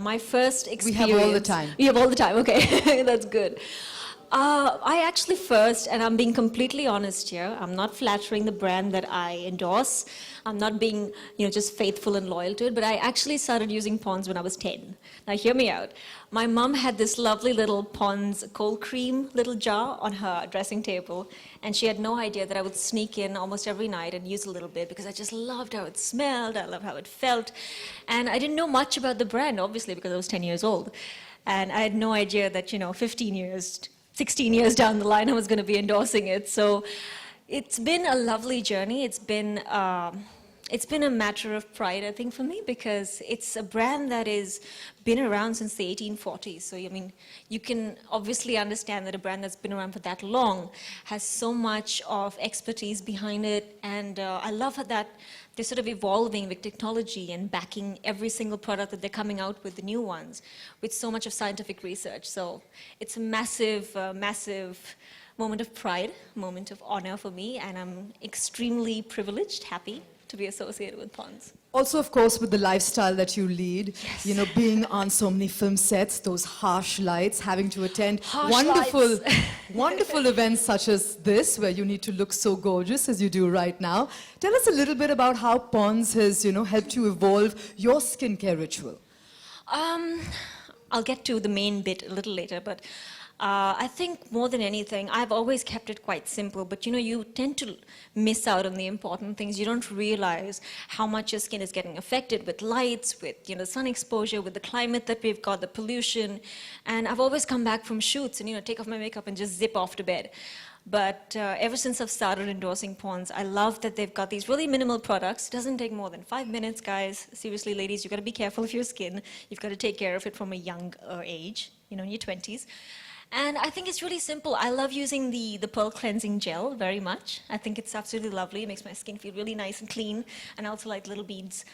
my first experience... We have all the time. We have all the time, okay. That's good. I actually first, and I'm being completely honest here, I'm not flattering the brand that I endorse. I'm not being, just faithful and loyal to it, but I actually started using Pond's when I was 10. Now hear me out. My mom had this lovely little Pond's cold cream little jar on her dressing table, and she had no idea that I would sneak in almost every night and use a little bit because I just loved how it smelled, I loved how it felt, and I didn't know much about the brand, obviously, because I was 10 years old. And I had no idea that, 16 years down the line, I was going to be endorsing it. So it's been a lovely journey. It's been a matter of pride, I think, for me, because it's a brand that has been around since the 1840s. So, I mean, you can obviously understand that a brand that's been around for that long has so much of expertise behind it. And I love that they're sort of evolving with technology and backing every single product that they're coming out with, the new ones, with so much of scientific research. So it's a massive, massive moment of pride, moment of honor for me, and I'm extremely privileged, happy to be associated with Pond's. Also, of course, with the lifestyle that you lead, yes. Being on so many film sets, those harsh lights, having to attend wonderful events such as this, where you need to look so gorgeous as you do right now. Tell us a little bit about how Pond's has, helped you evolve your skincare ritual. I'll get to the main bit a little later, but I think more than anything, I've always kept it quite simple, but you tend to miss out on the important things. You don't realize how much your skin is getting affected with lights, with sun exposure, with the climate that we've got, the pollution. And I've always come back from shoots and take off my makeup and just zip off to bed. But ever since I've started endorsing Pond's, I love that they've got these really minimal products. It doesn't take more than 5 minutes, guys. Seriously, ladies, you've got to be careful of your skin. You've got to take care of it from a young age, in your 20s. And I think it's really simple. I love using the Pearl Cleansing Gel very much. I think it's absolutely lovely. It makes my skin feel really nice and clean. And I also like little beads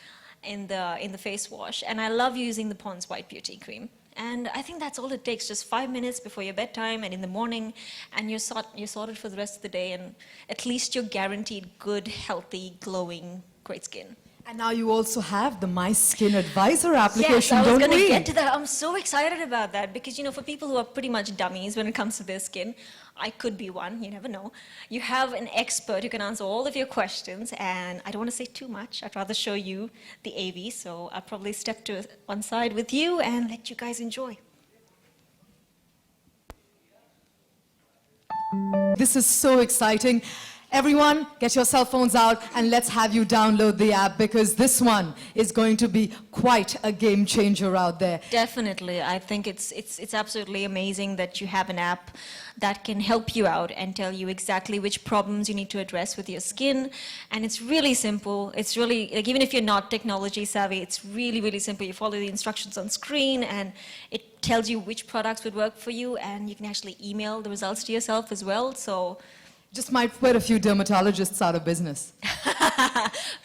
in the face wash. And I love using the Pond's White Beauty Cream. And I think that's all it takes, just 5 minutes before your bedtime and in the morning, and you're sorted for the rest of the day, and at least you're guaranteed good, healthy, glowing, great skin. And now you also have the My Skin Advisor application, yes, I was don't going we? to get to that. I'm so excited about that because, for people who are pretty much dummies when it comes to their skin, I could be one, you never know. You have an expert who can answer all of your questions, and I don't want to say too much. I'd rather show you the AV, so I'll probably step to one side with you and let you guys enjoy. This is so exciting. Everyone, get your cell phones out and let's have you download the app, because this one is going to be quite a game changer out there. Definitely. I think it's absolutely amazing that you have an app that can help you out and tell you exactly which problems you need to address with your skin. And it's really simple. It's really, like, even if you're not technology savvy, it's really, really simple. You follow the instructions on screen and it tells you which products would work for you, and you can actually email the results to yourself as well. So just might put a few dermatologists out of business.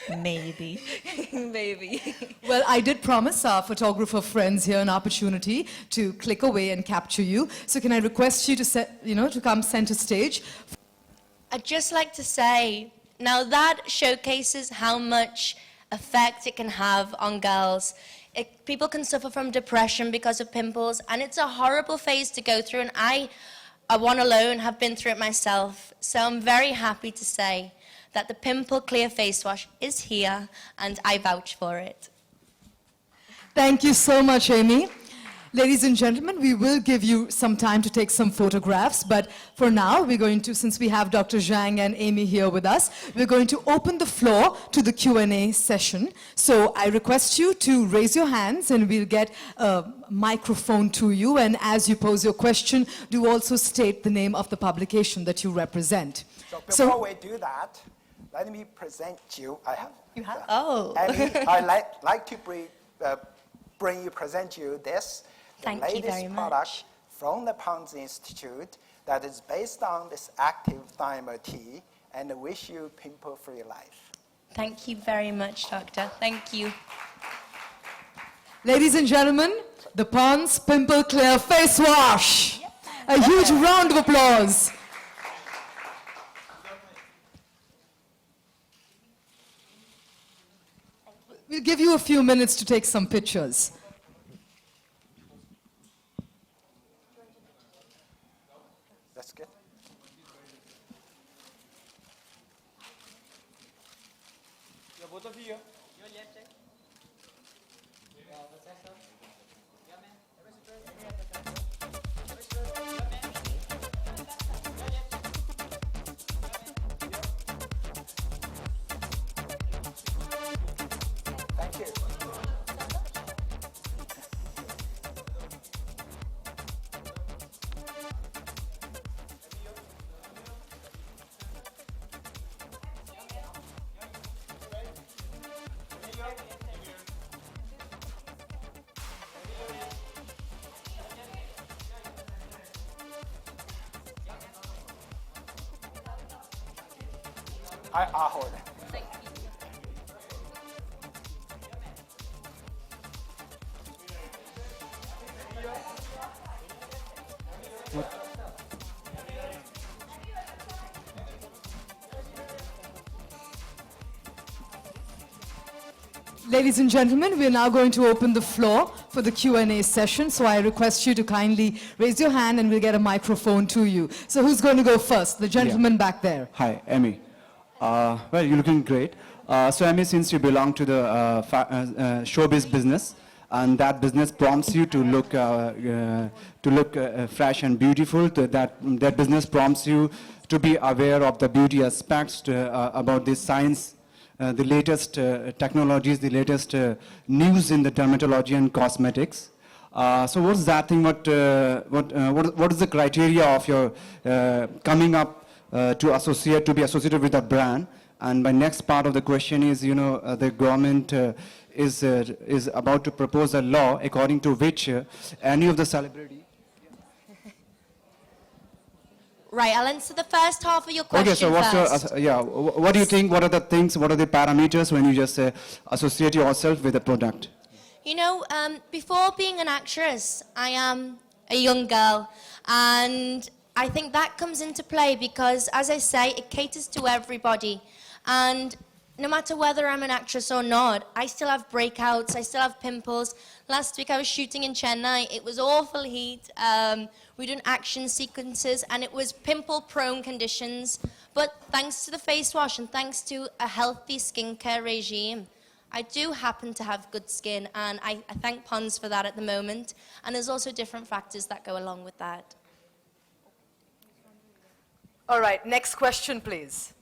Maybe. Maybe. Well, I did promise our photographer friends here an opportunity to click away and capture you. So can I request you to to come center stage? I'd just like to say, now that showcases how much effect it can have on girls. People can suffer from depression because of pimples, and it's a horrible phase to go through, and I one alone have been through it myself, so I'm very happy to say that the Pimple Clear Face Wash is here, and I vouch for it. Thank you so much, Amy. Ladies and gentlemen, we will give you some time to take some photographs, but for now, we're going to, since we have Dr. Zhang and Amy here with us, we're going to open the floor to the Q&A session. So I request you to raise your hands and we'll get a microphone to you, and as you pose your question, do also state the name of the publication that you represent. So before we do that, let me present you. You have? Oh. Amy, I'd like to present you this. The Thank you very latest much. product from the Pond's Institute that is based on this active dimer tea, and wish you pimple-free life. Thank you very much, Doctor. Thank you. Ladies and gentlemen, the Pond's Pimple Clear Face Wash. A huge round of applause. We'll give you a few minutes to take some pictures. That's good. Yeah, both of you here. Thank you. I'll hold it. Ladies and gentlemen, we are now going to open the floor for the Q&A session. So I request you to kindly raise your hand and we'll get a microphone to you. So who's going to go first? The gentleman back there. Hi, Emmy. Well, you're looking great. So, Emmy, since you belong to the showbiz business, and that business prompts you to look fresh and beautiful, that business prompts you to be aware of the beauty aspects, about the science, the latest technologies, the latest news in the dermatology and cosmetics. So what's that thing, what is the criteria of your coming up to be associated with a brand? And my next part of the question is, the government is about to propose a law according to which any of the celebrity. Right, I'll answer the first half of your question Okay, so what's first. what do you think, what are the things, what are the parameters when you just associate yourself with a product? Before being an actress, I am a young girl, and I think that comes into play because, as I say, it caters to everybody. And no matter whether I'm an actress or not, I still have breakouts, I still have pimples. Last week I was shooting in Chennai, it was awful heat. We did action sequences and it was pimple-prone conditions. But thanks to the face wash and thanks to a healthy skincare regime, I do happen to have good skin, and I thank Pond's for that at the moment. And there's also different factors that go along with that. All right, next question, please.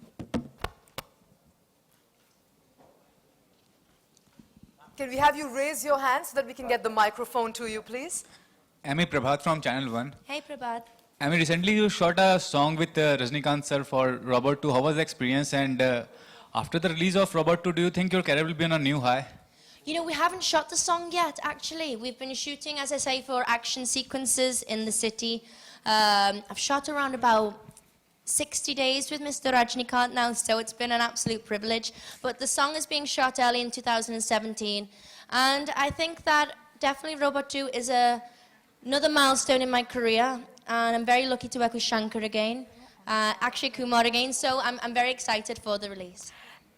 Can we have you raise your hand so that we can get the microphone to you, please? Ami Prabhat from Channel 1. Hey, Prabhat. Ami, recently you shot a song with Rajnikant sir for Robot 2. How was the experience? And after the release of Robot 2, do you think your career will be on a new high? We haven't shot the song yet, actually. We've been shooting, as I say, for action sequences in the city. I've shot around about 60 days with Mr. Rajnikant now, so it's been an absolute privilege. But the song is being shot early in 2017. And I think that definitely Robot 2 is another milestone in my career. And I'm very lucky to work with Shankar again, Akshay Kumar again, so I'm very excited for the release.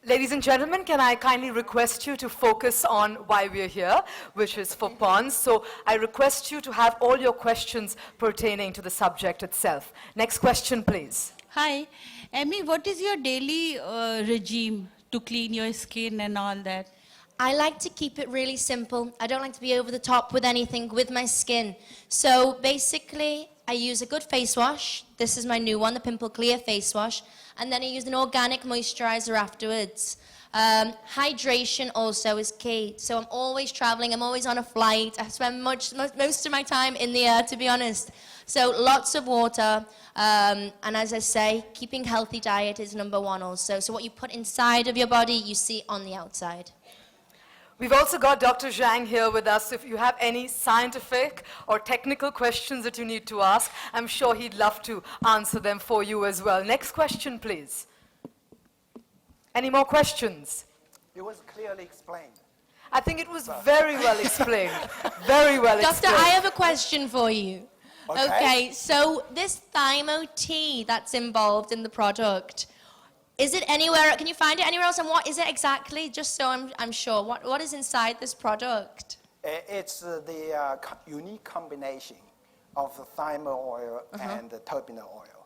Ladies and gentlemen, can I kindly request you to focus on why we're here, which is for Pons. So I request you to have all your questions pertaining to the subject itself. Next question, please. Hi. Emmy, what is your daily regime to clean your skin and all that? I like to keep it really simple. I don't like to be over the top with anything with my skin. So basically, I use a good face wash. This is my new one, the Pimple Clear face wash. And then I use an organic moisturizer afterwards. Hydration also is key. So I'm always traveling, I'm always on a flight. I spend most of my time in the air, to be honest. So lots of water. And as I say, keeping healthy diet is number one also. So what you put inside of your body, you see on the outside. We've also got Dr. Zhang here with us. If you have any scientific or technical questions that you need to ask, I'm sure he'd love to answer them for you as well. Next question, please. Any more questions? It was clearly explained. I think it was very well explained. Very well Doctor, explained. I have a question for you. Okay. So this Thymo tea that's involved in the product, is it anywhere, can you find it anywhere else? And what is it exactly? Just so I'm sure. What is inside this product? It's the unique combination of the thymo oil and the turbinol oil.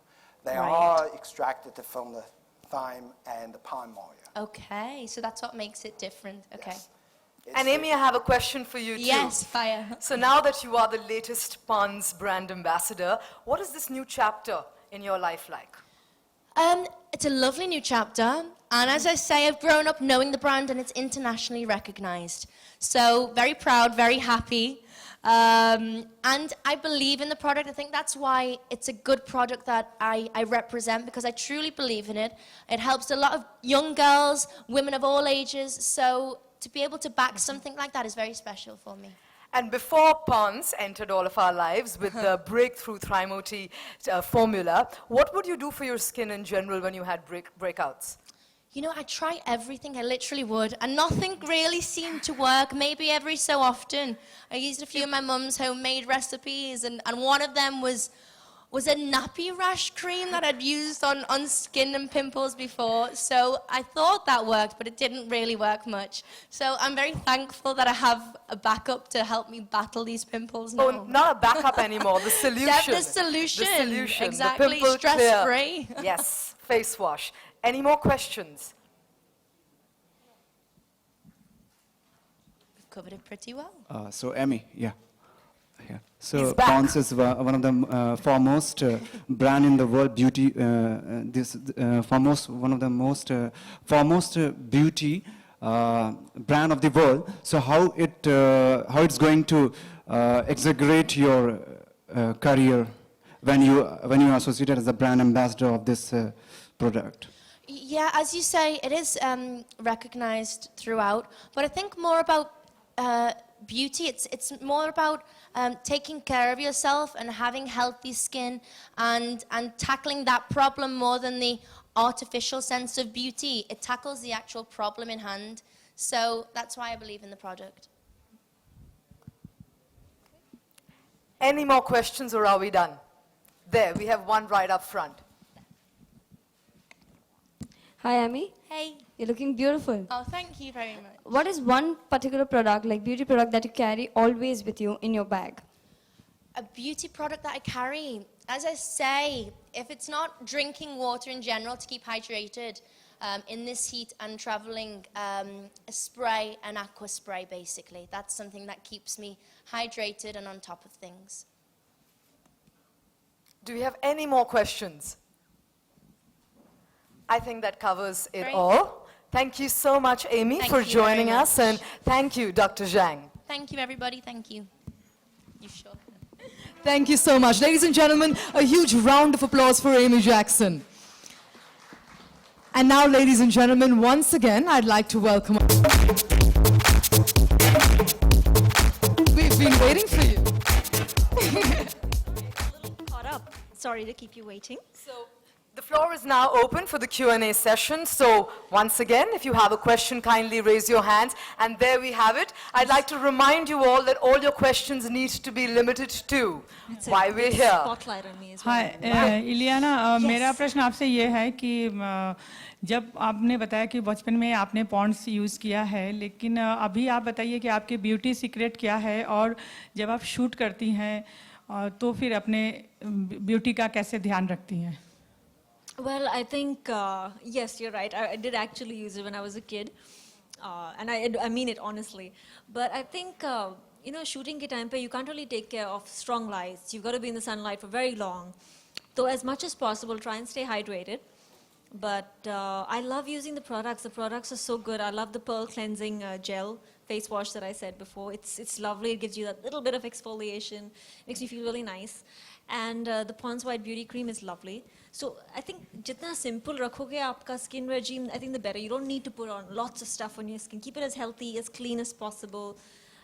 They Right. are extracted from the thyme and the palm oil. Okay, so that's what makes it different. Okay. Yes. It's And Amy, I have a question for you too. Yes, fire. So now that you are the latest Pond's brand ambassador, what is this new chapter in your life like? It's a lovely new chapter, and as I say, I've grown up knowing the brand, and it's internationally recognized. So very proud, very happy, and I believe in the product. I think that's why it's a good product that I represent, because I truly believe in it. It helps a lot of young girls, women of all ages, so to be able to back something like that is very special for me. And before Pond's entered all of our lives with the breakthrough Trimoti formula, what would you do for your skin in general when you had breakouts? You know, I try everything, I literally would, and nothing really seemed to work, maybe every so often. I used a few of my mum's homemade recipes, and one of them was a nappy rash cream that I'd used on skin and pimples before. So I thought that worked, but it didn't really work much. So I'm very thankful that I have a backup to help me battle these pimples now. Oh, not a backup anymore, the solution. The solution. The solution. Exactly, The pimple clear. stress-free. Yes, face wash. Any more questions? We've covered it pretty well. So Amy, yeah. Yeah. He's So back. Pond's is one of the foremost brand in the world, beauty. One of the most foremost beauty brand of the world. So how it's going to exaggerate your career when you are associated as a brand ambassador of this product? Yeah, as you say, it is recognized throughout, but I think more about beauty. It's more about taking care of yourself and having healthy skin and tackling that problem more than the artificial sense of beauty. It tackles the actual problem in hand. So that's why I believe in the product. Any more questions or are we done? There, we have one right up front. Hi, Amy. Hey. You're looking beautiful. Oh, thank you very much. What is one particular product, like beauty product, that you carry always with you in your bag? A beauty product that I carry. As I say, if it's not drinking water in general to keep hydrated in this heat and traveling, a spray, an aqua spray basically. That's something that keeps me hydrated and on top of things. Do we have any more questions? I think that covers it Great. all. Thank you so much, Amy, Thank for you very joining us, much. and thank you, Dr. Zhang. Thank you, everybody. Thank you. You sure? Thank you so much. Ladies and gentlemen, a huge round of applause for Amy Jackson. And now, ladies and gentlemen, once again, I'd like to welcome... We've been waiting for you. Caught up. Sorry to keep you waiting. So, the floor is now open for the Q&A session. So, once again, if you have a question, kindly raise your hands. And there we have it. I'd like to remind you all that all your questions need to be limited to why we're here. Spotlight on me as well. हाय इलियाना मेरा प्रश्न आपसे ये है कि जब आपने बताया कि बचपन में आपने पॉन्ड्स यूज़ किया है, लेकिन अभी आप बताइए कि आपके ब्यूटी सीक्रेट क्या है, और जब आप शूट करती हैं तो फिर अपने ब्यूटी का कैसे ध्यान रखती हैं? Well, I think, yes, you're right. I did actually use it when I was a kid. And I mean it honestly. But I think, you know, shooting ke time pe, you can't really take care of strong lights. You've got to be in the sunlight for very long. So as much as possible, try and stay hydrated. But I love using the products. The products are so good. I love the Pearl Cleansing Gel face wash that I said before. It's lovely. It gives you that little bit of exfoliation. Makes you feel really nice. And the Pond's White Beauty Cream is lovely. So I think jitna simple rakhoge aapka skin regime, I think the better. You don't need to put on lots of stuff on your skin. Keep it as healthy, as clean as possible.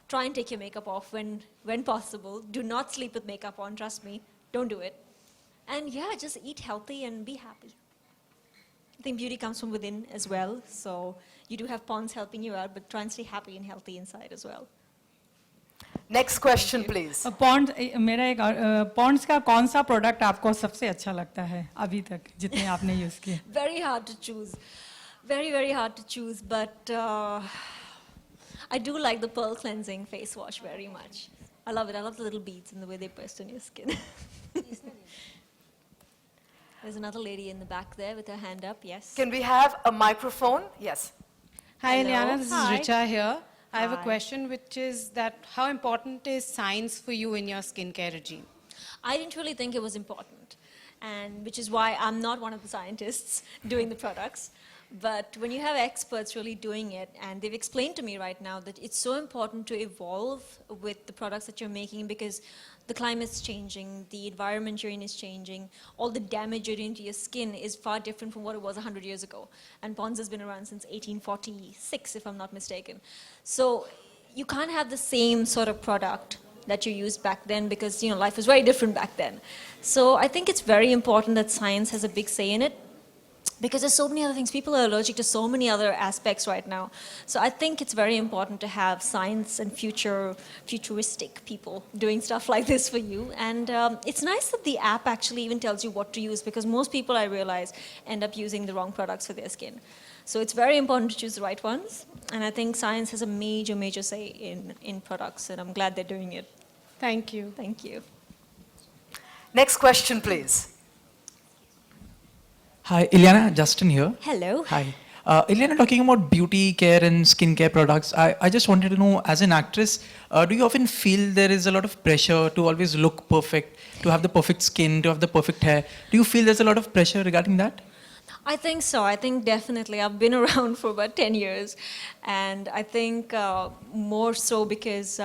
Try and take your makeup off when possible. Do not sleep with makeup on, trust me. Don't do it. And yeah, just eat healthy and be happy. I think beauty comes from within as well. So you do have Pond's helping you out, but try and stay happy and healthy inside as well. Next question, please. Pond's का कौन सा product आपको सबसे अच्छा लगता है अभी तक जितने आपने यूज़ किए? Very hard to choose. Very, very hard to choose. But I do like the Pearl Cleansing face wash very much. I love it. I love the little beads and the way they burst on your skin. There's another lady in the back there with her hand up, yes. Can we have a microphone? Yes. Hi, Hello. Ileana. This Hi. is Richa here. I have a Hi. question, which is that how important is science for you in your skincare regime? I didn't really think it was important, and which is why I'm not one of the scientists doing the products. But when you have experts really doing it, and they've explained to me right now that it's so important to evolve with the products that you're making because the climate's changing, the environment you're in is changing, all the damage you're doing to your skin is far different from what it was 100 years ago. And Pond's has been around since 1846, if I'm not mistaken. So you can't have the same sort of product that you used back then because, you know, life was very different back then. So I think it's very important that science has a big say in it because there's so many other things. People are allergic to so many other aspects right now. So I think it's very important to have science and futuristic people doing stuff like this for you. And it's nice that the app actually even tells you what to use because most people, I realize, end up using the wrong products for their skin. So it's very important to choose the right ones. And I think science has a major, major say in products. And I'm glad they're doing it. Thank you. Thank you. Next question, please. Hi, Ileana, Justin here. Hello. Hi. Ileana, talking about beauty care and skincare products, I just wanted to know, as an actress, do you often feel there is a lot of pressure to always look perfect, to have the perfect skin, to have the perfect hair? Do you feel there's a lot of pressure regarding that? I think so. I think definitely. I've been around for about 10 years. And I think more so because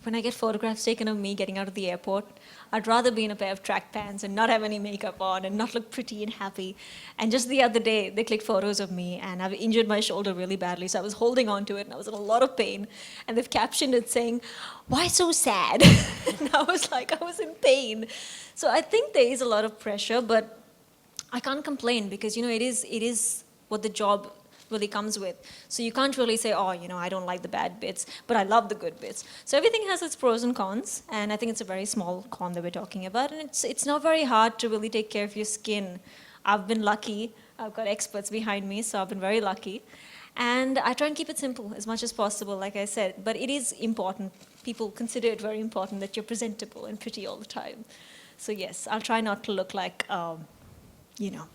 when I get photographs taken of me getting out of the airport, I'd rather be in a pair of track pants and not have any makeup on and not look pretty and happy. And just the other day, they clicked photos of me and I've injured my shoulder really badly. So I was holding on to it and I was in a lot of pain. And they've captioned it saying, "Why so sad?" And I was like, I was in pain. So I think there is a lot of pressure, but I can't complain because, you know, it is what the job really comes with. So you can't really say, oh, you know, I don't like the bad bits, but I love the good bits. So everything has its pros and cons, and I think it's a very small con that we're talking about, and it's not very hard to really take care of your skin. I've been lucky. I've got experts behind me, so I've been very lucky. And I try and keep it simple as much as possible, like I said, but it is important. People consider it very important that you're presentable and pretty all the time. So yes, I'll try not to look like, you know,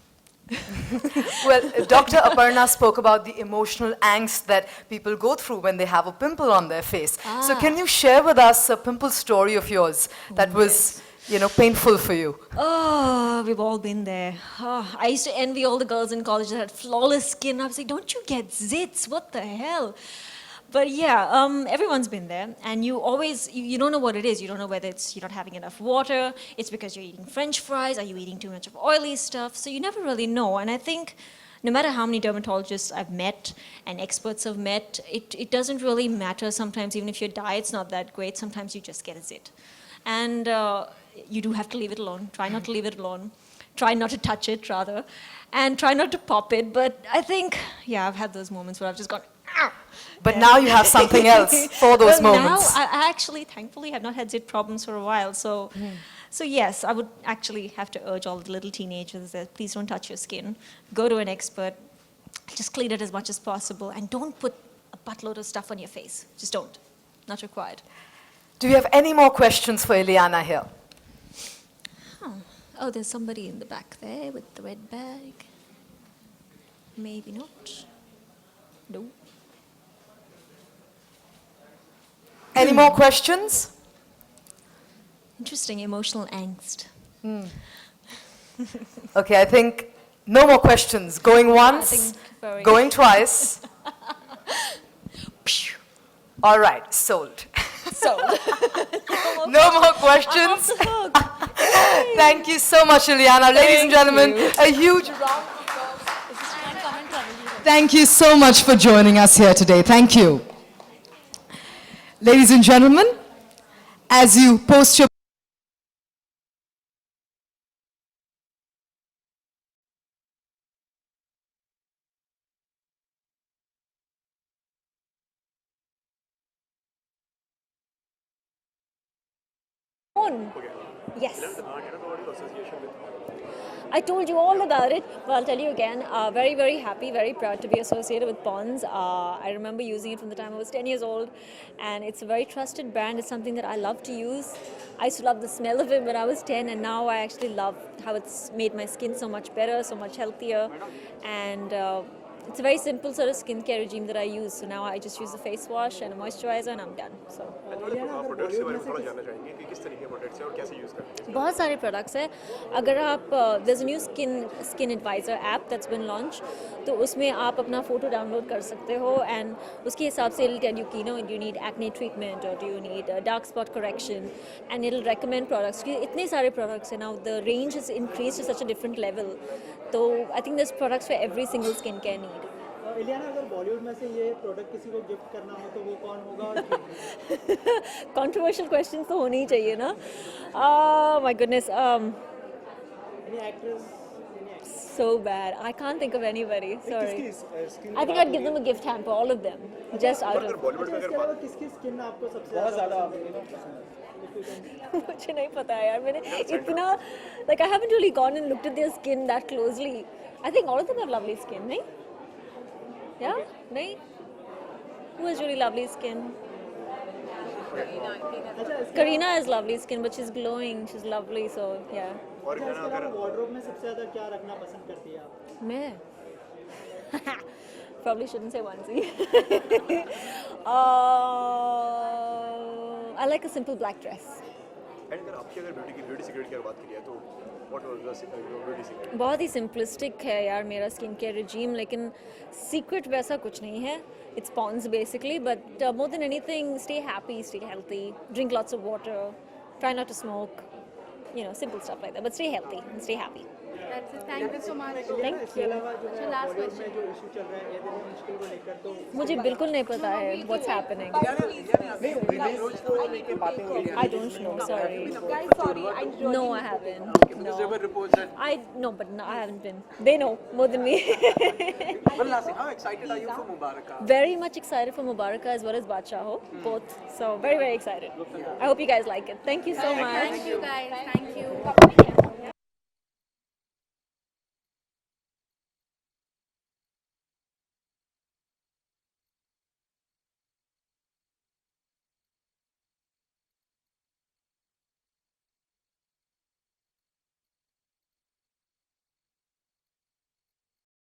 Well, Dr. Aparna spoke about the emotional angst that people go through when they have a pimple on their face. So can you share with us a pimple story of yours that was, you know, painful for you? Oh, we've all been there. Oh, I used to envy all the girls in college that had flawless skin. I was like, don't you get zits? What the hell? But yeah, everyone's been there, and you always, you don't know what it is. You don't know whether it's you're not having enough water, it's because you're eating French fries, are you eating too much of oily stuff? So you never really know, and I think no matter how many dermatologists I've met and experts have met, it doesn't really matter sometimes, even if your diet's not that great, sometimes you just get a zit. And you do have to leave it alone. Try not to leave it alone. Try not to touch it, rather, and try not to pop it. But I think, yeah, I've had those moments where I've just gone, "Ow!" But now you have something else for those well, moments. Now, I actually, thankfully, have not had zit problems for a while. So, so yes, I would actually have to urge all the little teenagers that please don't touch your skin. Go to an expert. Just clean it as much as possible. And don't put a buttload of stuff on your face. Just don't. Not required. Do you have any more questions for Ileana here? Oh, there's somebody in the back there with the red bag. Maybe not. No. Any more questions? Interesting, emotional angst. Okay, I think no more questions. Going once, think very- going twice. All right, sold. So, No more questions. Thank you so much, Ileana. Ladies and gentlemen, a huge round of applause. Thank you so much for joining us here today. Thank you. Ladies and gentlemen, as you post your on. Yes. I told you all about it, but I'll tell you again. Very, very happy, very proud to be associated with Pond's. I remember using it from the time I was 10 years old, and it's a very trusted brand. It's something that I love to use. I used to love the smell of it when I was 10, and now I actually love how it's made my skin so much better, so much healthier, and it's a very simple sort of skincare regime that I use. So now I just use a face wash and a moisturizer, and I'm done. So बहुत सारे products हैं. अगर आप there's a new skin advisor app that's been launched, तो उसमें आप अपना photo download कर सकते हो, and उसके हिसाब से it'll tell you कि do you need acne treatment or do you need dark spot correction, and it'll recommend products. इतने सारे products हैं now. The range has increased to such a different level. So I think there's products for every single skincare need. Ileana, अगर बॉलीवुड में से ये product किसी को gift करना हो तो वो कौन होगा और क्यों? Controversial questions तो होनी ही चाहिए ना. Oh my goodness. Any actress? So bad. I can't think of anybody. Sorry. किसकी I think I'd give them a gift hamper, all of them, just out of. इसके अलावा किसकी स्किन आपको सबसे ज़्यादा मुझे नहीं पता है यार. मैंने इतना like I haven't really gone and looked at their skin that closely. I think all of them have lovely skin, नहीं? Yeah? नहीं? Who has really lovely skin? Karina has lovely skin, but she's glowing. She's lovely, so yeah. इसके अलावा wardrobe में सबसे ज़्यादा क्या रखना पसंद करती है आप? मैं probably shouldn't say onesie. I like a simple black dress. बहुत ही सिंपलिस्टिक है यार मेरा स्किन केयर रिजीम, लेकिन सीक्रेट वैसा कुछ नहीं है. It's Pond's basically, but more than anything, stay happy, stay healthy, drink lots of water, try not to smoke, simple stuff like that. But stay healthy and stay happy. That's it. Thank you so much. Thank इसके you. अलावा जो है last Bollywood में जो issue चल रहा है ये दिल्ली मुश्किल को लेकर तो मुझे बिल्कुल नहीं पता है what's happening. I don't know. Sorry. Guys, sorry. No, I haven't. No. But no, I haven't been. They know more than me. how excited are you for Mubaraka? Very much excited for Mubaraka as well as Badshaho, both. So very, very excited. I hope you guys like it. Thank you so much. Thank you, guys. Thank you.